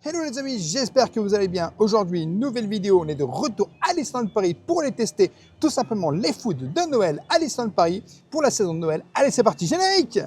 Hello les amis, j'espère que vous allez bien. Aujourd'hui, une nouvelle vidéo, on est de retour à Disneyland Paris pour aller tester tout simplement les foods de Noël à Disneyland Paris pour la saison de Noël. Allez, c'est parti, générique!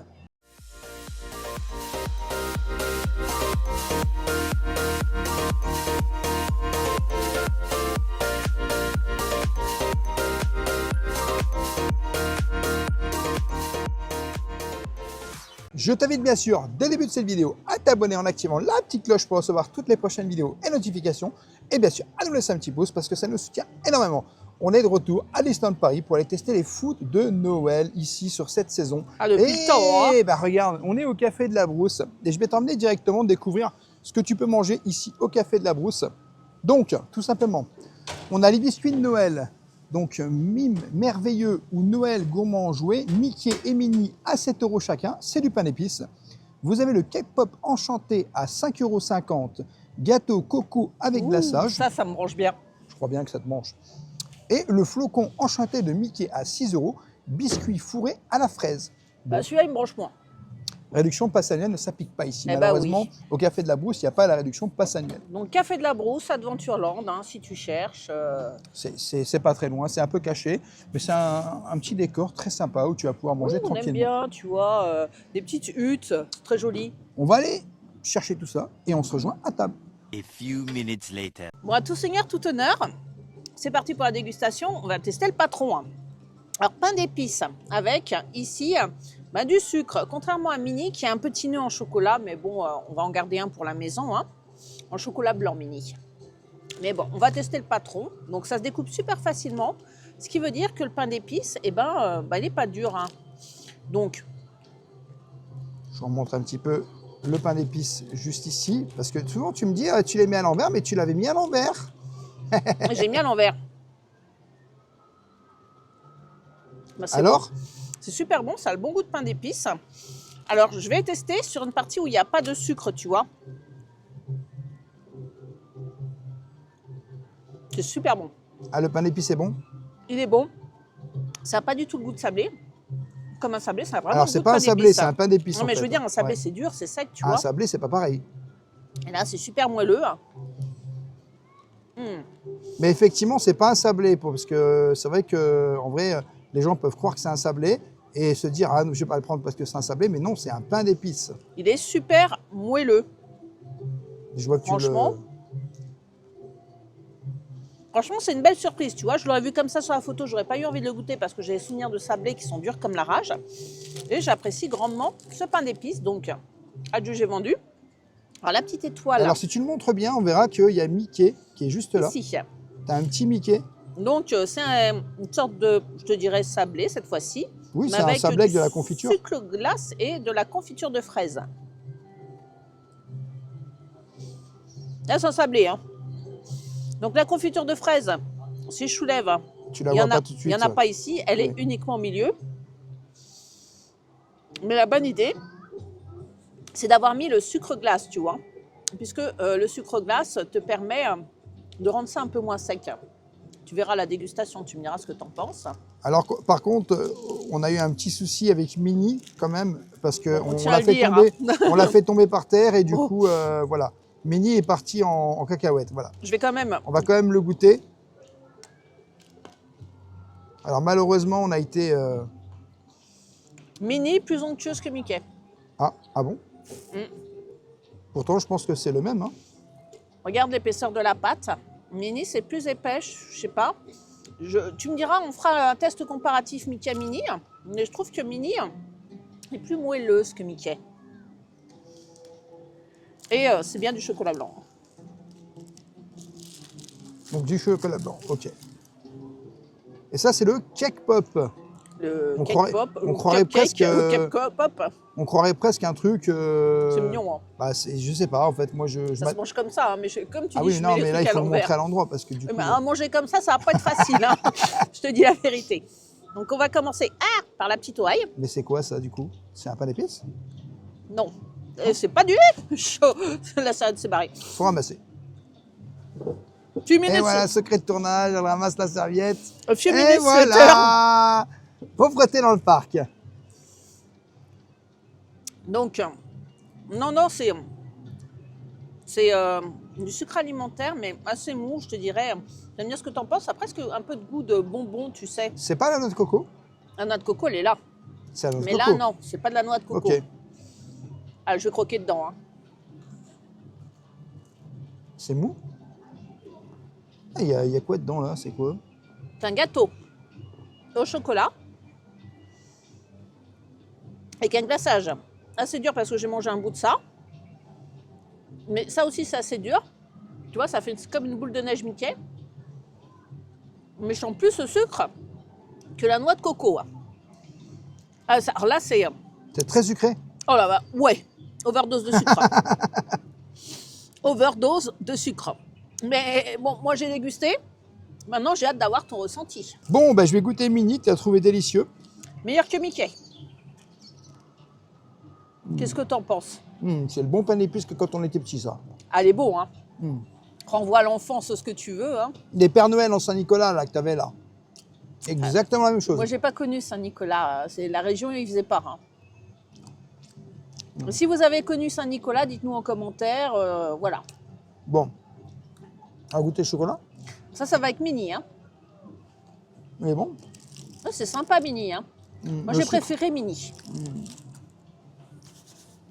Je t'invite bien sûr, dès le début de cette vidéo, à t'abonner en activant la petite cloche pour recevoir toutes les prochaines vidéos et notifications. Et bien sûr, à nous laisser un petit pouce parce que ça nous soutient énormément. On est de retour à Disneyland Paris pour aller tester les foods de Noël ici sur cette saison. Ah, depuis le temps, hein. Bah regarde, on est au Café de la Brousse et je vais t'emmener directement découvrir ce que tu peux manger ici au Café de la Brousse. Donc, tout simplement, on a les biscuits de Noël. Donc, Mime merveilleux ou Noël gourmand jouet, Mickey et Minnie à 7 € chacun, c'est du pain d'épices. Vous avez le cake pop enchanté à 5,50 €, gâteau coco avec glaçage. Ça me branche bien. Je crois bien que ça te mange. Et le flocon enchanté de Mickey à 6 €, biscuit fourré à la fraise. Bon. Bah, celui-là, il me branche moins. Réduction passe annuelle ne s'applique pas ici. Eh Malheureusement, oui. Au Café de la Brousse, il n'y a pas la réduction passe annuelle. Donc, Café de la Brousse, Adventureland, hein, si tu cherches. C'est pas très loin, c'est un peu caché, mais c'est un petit décor très sympa où tu vas pouvoir manger On aime tranquillement. bien, tu vois, des petites huttes, c'est très joli. On va aller chercher tout ça et on se rejoint à table. A few minutes later. Bon, à tout seigneur, tout honneur, c'est parti pour la dégustation. On va tester le patron. Hein. Alors, pain d'épices avec, ici, bah, du sucre. Contrairement à Minnie, qui a un petit nœud en chocolat, mais bon, on va en garder un pour la maison, hein, en chocolat blanc Minnie. Mais bon, on va tester le patron. Donc, ça se découpe super facilement, ce qui veut dire que le pain d'épices, eh ben, il n'est pas dur. Hein. Donc, Je vous montre un petit peu le pain d'épices juste ici, parce que souvent tu me dis tu l'as mis à l'envers, mais tu l'avais mis à l'envers. j'ai mis à l'envers. Bah, Alors bon. C'est super bon, ça a le bon goût de pain d'épices. Alors, je vais tester sur une partie où il n'y a pas de sucre, tu vois. C'est super bon. Ah, le pain d'épices est bon? Il est bon. Ça n'a pas du tout le goût de sablé. Comme un sablé, ça a vraiment Alors le c'est goût pas de un pain sablé, d'épices. c'est un pain d'épices. Non, mais en je veux fait, dire, hein. un sablé, Ouais. c'est dur, c'est sec, tu Un vois. sablé, c'est pas pareil. Et là, c'est super moelleux. Mais effectivement, c'est pas un sablé, parce que c'est vrai que en vrai, les gens peuvent croire que c'est un sablé et se dire ah, je vais pas le prendre parce que c'est un sablé, mais non, c'est un pain d'épices. Il est super moelleux. Je vois que Franchement, Franchement, c'est une belle surprise, tu vois. Je l'aurais vu comme ça sur la photo, j'aurais pas eu envie de le goûter parce que j'ai des souvenirs de sablés qui sont durs comme la rage. Et j'apprécie grandement ce pain d'épices. Donc, adieu, j'ai vendu. Alors, la petite étoile. Alors si tu le montres bien, on verra qu'il y a Mickey qui est juste là. Ici. Tu as un petit Mickey. Donc, c'est une sorte de, je te dirais, sablé cette fois-ci. Oui, mais c'est un avec sablé avec du de la confiture. sucre glace et de la confiture de fraise. Là, c'est un sablé. Hein. Donc, la confiture de fraise, si je soulève, Tu la il n'y vois en, pas tout de suite. en a pas ici. Elle est Oui. uniquement au milieu. Mais la bonne idée, c'est d'avoir mis le sucre glace, tu vois. Puisque le sucre glace te permet de rendre ça un peu moins sec. Tu verras la dégustation, tu me diras ce que tu en penses. Alors par contre, on a eu un petit souci avec Minnie quand même, parce qu'on tient à l'a le fait dire, tomber, hein. on l'a fait tomber par terre et du Oh. coup, voilà. Minnie est partie en cacahuète, voilà. Je vais quand même... On va quand même le goûter. Alors malheureusement, on a été... Minnie plus onctueuse que Mickey. Ah bon? Pourtant, je pense que c'est le même. Hein. Regarde l'épaisseur de la pâte. Minnie, c'est plus épais, je sais pas. Tu me diras, on fera un test comparatif Mickey-Minnie. Mais je trouve que Minnie est plus moelleuse que Mickey. Et c'est bien du chocolat blanc. Donc du chocolat blanc, ok. Et ça, c'est le cake pop. Le On cake croirait- pop, on le croirait cupcake, presque, le cake pop. On croirait presque un truc... C'est mignon, hein. Bah, je sais pas, en fait, moi je... Ça se mange comme ça, hein, mais comme tu Ah dis, oui, je non, mets les mais là, il trucs faut à le montrer à l'envers. l'endroit, parce que du coup... Mais à manger comme ça va pas être facile, hein. Je te dis la vérité. Donc on va commencer par la petite oreille. Mais c'est quoi ça, du coup? C'est un pain d'épices? Non, c'est pas du lait chaud. La salade s'est barrée. Faut ramasser. Tu minutes. Et voilà, secret de tournage, elle ramasse la serviette. Few Et minutes voilà! Pauvreté dans le parc. Donc, non, c'est C'est du sucre alimentaire, mais assez mou, je te dirais. J'aime bien ce que tu en penses. Ça a presque un peu de goût de bonbon, tu sais. C'est pas la noix de coco? La noix de coco, elle est là. C'est la noix de Mais coco. là, non, c'est pas de la noix de coco. Ok. Ah, je vais croquer dedans. Hein. C'est mou? Ah, il y a quoi dedans là? C'est quoi? C'est un gâteau au chocolat avec un glaçage assez dur parce que j'ai mangé un bout de ça. Mais ça aussi, c'est assez dur. Tu vois, ça fait comme une boule de neige Mickey. Mais je sens plus ce sucre que la noix de coco. Hein. Alors là, c'est... C'est très sucré. Oh là là, ouais, overdose de sucre. Overdose de sucre. Mais bon, moi j'ai dégusté. Maintenant, j'ai hâte d'avoir ton ressenti. Bon, ben, je vais goûter Mini, tu as trouvé délicieux. Meilleur que Mickey. Qu'est-ce que t'en penses? C'est le bon pain d'épices que quand on était petit, ça. Ah, elle est beau, hein. Mm. Renvoie à l'enfance ce que tu veux. Hein. Les Pères Noël en Saint-Nicolas, là, que tu avais là. Exactement la même chose. Moi, j'ai pas connu Saint-Nicolas. C'est la région où il faisait pas. Hein. Si vous avez connu Saint-Nicolas, dites-nous en commentaire. Voilà. Bon. On va goûter le chocolat? Ça va avec Mini. Hein. Mais bon. Ah, c'est sympa, Mini. Hein. Moi, j'ai préféré Mini.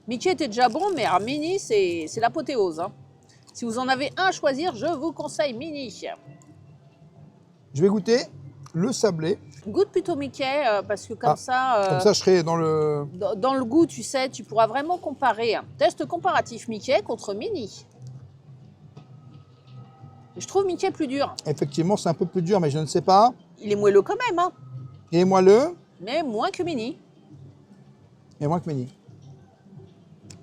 Mickey était déjà bon, mais alors, Mini, c'est l'apothéose. Hein. Si vous en avez un à choisir, je vous conseille Mini. Je vais goûter le sablé. Goûte plutôt Mickey, parce que comme ça... Comme ça, je serai dans le... Dans le goût, tu sais, tu pourras vraiment comparer. Test comparatif Mickey contre Mini. Je trouve Mickey plus dur. Effectivement, c'est un peu plus dur, mais je ne sais pas. Il est moelleux quand même, hein, Et moi le... mais moins que Mini. Et moins que Mini.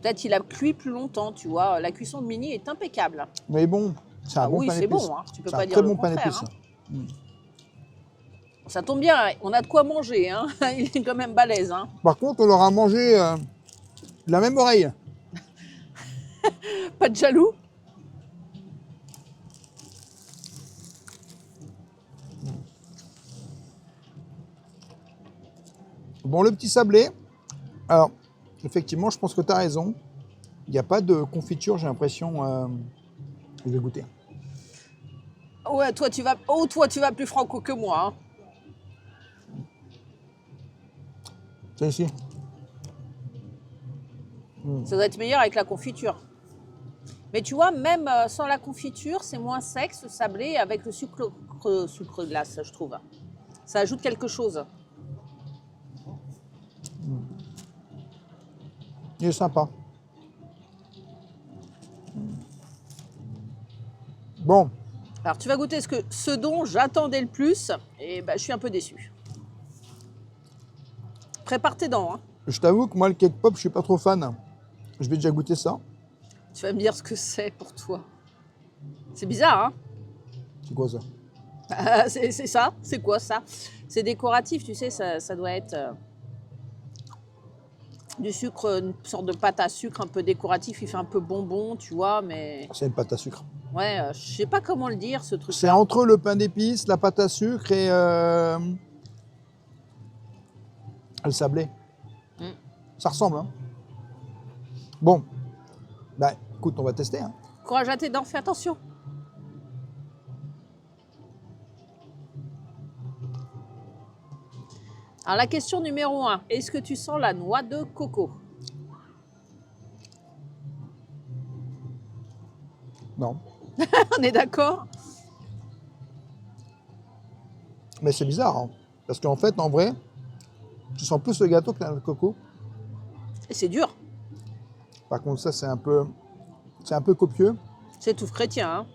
Peut-être qu'il a cuit plus longtemps, tu vois. La cuisson de Mini est impeccable. Mais bon, c'est un Ah bon oui, pain c'est d'épices. bon, hein. Tu peux C'est pas un dire très le bon pain contraire. d'épices. Hein. Ça tombe bien, on a de quoi manger. Hein. Il est quand même balèze. Hein. Par contre, on leur a mangé la même oreille. Pas de jaloux. Bon, le petit sablé. Alors, effectivement, je pense que tu as raison. Il n'y a pas de confiture, j'ai l'impression. Je vais goûter. Ouais, toi tu vas plus franco que moi. Hein. C'est ici. Ça doit être meilleur avec la confiture. Mais tu vois, même sans la confiture, c'est moins sec ce sablé avec le sucre glace, je trouve. Ça ajoute quelque chose. Il est sympa. Bon, Alors tu vas goûter ce dont j'attendais le plus et bah, je suis un peu déçue. Prépare tes dents. Hein. je t'avoue que moi, le cake pop, je suis pas trop fan. Je vais déjà goûter ça. Tu vas me dire ce que c'est pour toi. C'est bizarre, hein? C'est quoi ça? C'est ça? C'est quoi ça? C'est décoratif, tu sais, ça doit être du sucre, une sorte de pâte à sucre un peu décoratif. Il fait un peu bonbon, tu vois, mais C'est une pâte à sucre. ouais, je sais pas comment le dire, ce truc. C'est entre le pain d'épices, la pâte à sucre et le sablé. Ça ressemble, hein? Bon, bah écoute, on va tester. Hein. Courage à tes dents, fais attention. Alors la question numéro 1, est-ce que tu sens la noix de coco? Non, On est d'accord? mais c'est bizarre, hein, parce qu'en fait, en vrai, tu sens plus le gâteau que la noix de coco. Et c'est dur, Par contre, ça, c'est un peu copieux. c'est tout chrétien. Hein.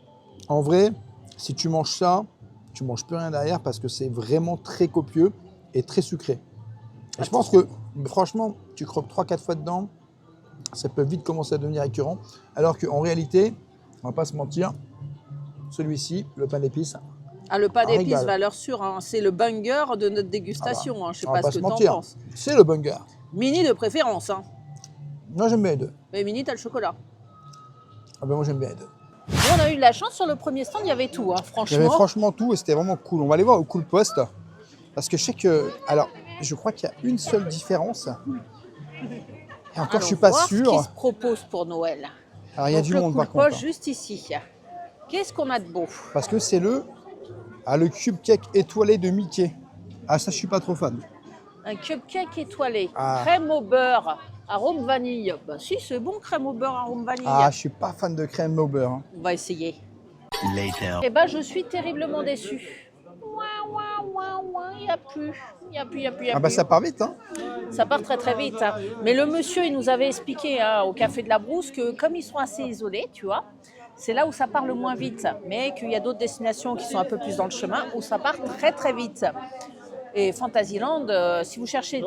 En vrai, si tu manges ça, tu manges plus rien derrière parce que c'est vraiment très copieux et très sucré. Et je pense que, franchement, tu croques 3-4 fois dedans, ça peut vite commencer à devenir récurrent. Alors qu'en réalité, on va pas se mentir, celui-ci, le pain d'épices, Ah, le pain Un d'épices, régal. valeur sûre, hein. C'est le banger de notre dégustation. Hein. Je sais on va pas ce que se tu en mentir, penses. c'est le banger. Mini de préférence. Hein. Moi, j'aime bien les deux. Mais Mini, t'as le chocolat. Ah ben, moi, j'aime bien les deux. Nous, on a eu de la chance sur le premier stand, il y avait tout, hein, Il y franchement. avait franchement tout et c'était vraiment cool. On va aller voir au Cool Post. Parce que je sais que... Alors, je crois qu'il y a une seule différence. Et encore, je suis pas voir ce sûr. qui se propose pour Noël. Alors il y a Donc, du le monde par cool contre. poche juste ici. Qu'est-ce qu'on a de beau? Parce que c'est le cupcake étoilé de Mickey. Ah ça je suis pas trop fan. Un cupcake étoilé, Ah. crème au beurre, arôme vanille. Bah si, c'est bon, crème au beurre, arôme vanille. Ah je suis pas fan de crème au beurre. Hein. On va essayer. Later. Eh ben, je suis terriblement déçue. Il n'y a plus. Il n'y a plus. Ah bah ça part vite hein. Ça part très très vite. Hein. Mais le monsieur, il nous avait expliqué hein, au Café de la Brousse que comme ils sont assez isolés, tu vois, c'est là où ça part le moins vite. Mais qu'il y a d'autres destinations qui sont un peu plus dans le chemin où ça part très très vite. Et Fantasyland, si vous cherchez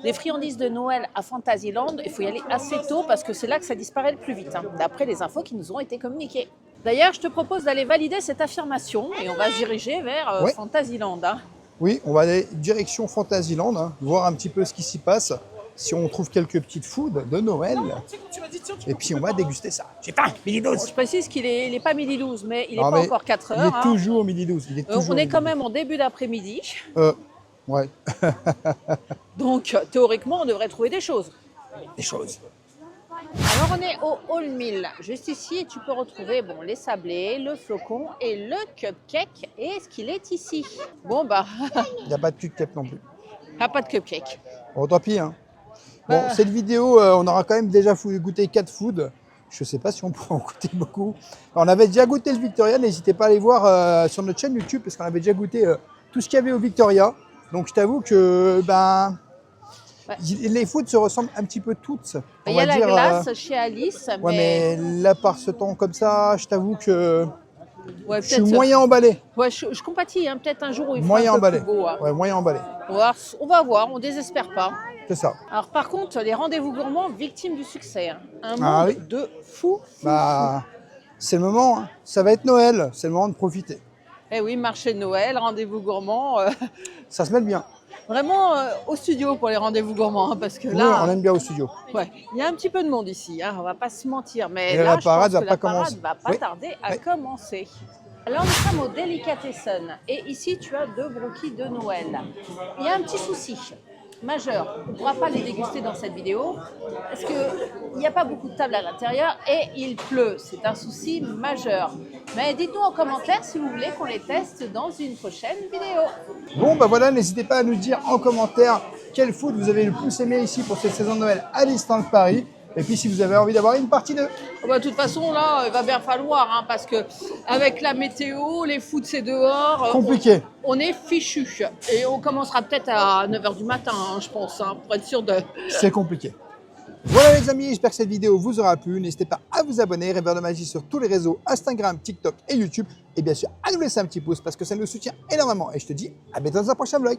des friandises de Noël à Fantasyland, il faut y aller assez tôt parce que c'est là que ça disparaît le plus vite, hein, d'après les infos qui nous ont été communiquées. D'ailleurs, je te propose d'aller valider cette affirmation et on va se diriger vers Ouais. Fantasyland. Hein. Oui, on va aller direction Fantasyland, hein, voir un petit peu ce qui s'y passe. Si on trouve quelques petites foods de Noël. Et puis on va déguster ça. J'ai faim, midi 12. Je précise qu'il n'est pas midi 12, mais il n'est Non, pas mais encore 4 Il heures. est Hein. toujours midi 12. Il est toujours On est midi quand 12. même en début d'après-midi. Ouais, Donc, théoriquement, on devrait trouver des choses. des choses. Alors, on est au All Mill. Juste ici, tu peux retrouver bon, les sablés, le flocon et le cupcake. Et est-ce qu'il est ici? Bon, bah, Il n'y a pas de cupcake non plus. pas de cupcake. Bon, tant pis. Hein. Bon, cette vidéo, on aura quand même déjà goûté 4 foods. Je ne sais pas si on pourra en goûter beaucoup. On avait déjà goûté le Victoria. N'hésitez pas à aller voir sur notre chaîne YouTube parce qu'on avait déjà goûté tout ce qu'il y avait au Victoria. Donc, je t'avoue que Ouais. les foods se ressemblent un petit peu toutes. Il y a la glace chez Alice, Ouais, mais là, par ce temps comme ça, je t'avoue que ouais, je suis peut-être- moyen emballé. Ouais, je compatis, hein, peut-être un jour où il fera Moyen un peu emballé. plus beau. Hein. Ouais, moyen emballé. On va voir, on désespère pas. C'est ça. Alors par contre, les rendez-vous gourmands, victimes du succès. Hein. Un Ah monde oui. de fou. Bah, c'est le moment. Hein. Ça va être Noël. C'est le moment de profiter. Eh oui, marché de Noël, rendez-vous gourmands. Ça se mêle bien. Vraiment au studio pour les rendez-vous gourmands, hein, parce que Oui, là, on aime bien au studio. ouais, il y a un petit peu de monde ici, hein, on va pas se mentir, mais Et là, la je parade pense va que pas la parade commencer. va pas Oui. tarder à Oui. commencer. Alors nous sommes au Delicatessen et ici tu as 2 brookies de Noël. Il y a un petit souci majeur, on ne pourra pas les déguster dans cette vidéo parce qu'il n'y a pas beaucoup de tables à l'intérieur et il pleut, c'est un souci majeur. Mais dites-nous en commentaire si vous voulez qu'on les teste dans une prochaine vidéo. Bon, bah voilà, n'hésitez pas à nous dire en commentaire quel food vous avez le plus aimé ici pour cette saison de Noël à Disneyland Paris. Et puis si vous avez envie d'avoir une partie 2. Oh bah, de toute façon, là, il va bien falloir, hein, parce que avec la météo, les foot c'est dehors, Compliqué. on est fichu. Et on commencera peut-être à 9h du matin, hein, je pense, hein, pour être sûr de... C'est compliqué. Voilà les amis, j'espère que cette vidéo vous aura plu. N'hésitez pas à vous abonner, Rêveur de Magie sur tous les réseaux, Instagram, TikTok et YouTube. Et bien sûr, à nous laisser un petit pouce parce que ça nous soutient énormément. Et je te dis à bientôt dans un prochain vlog.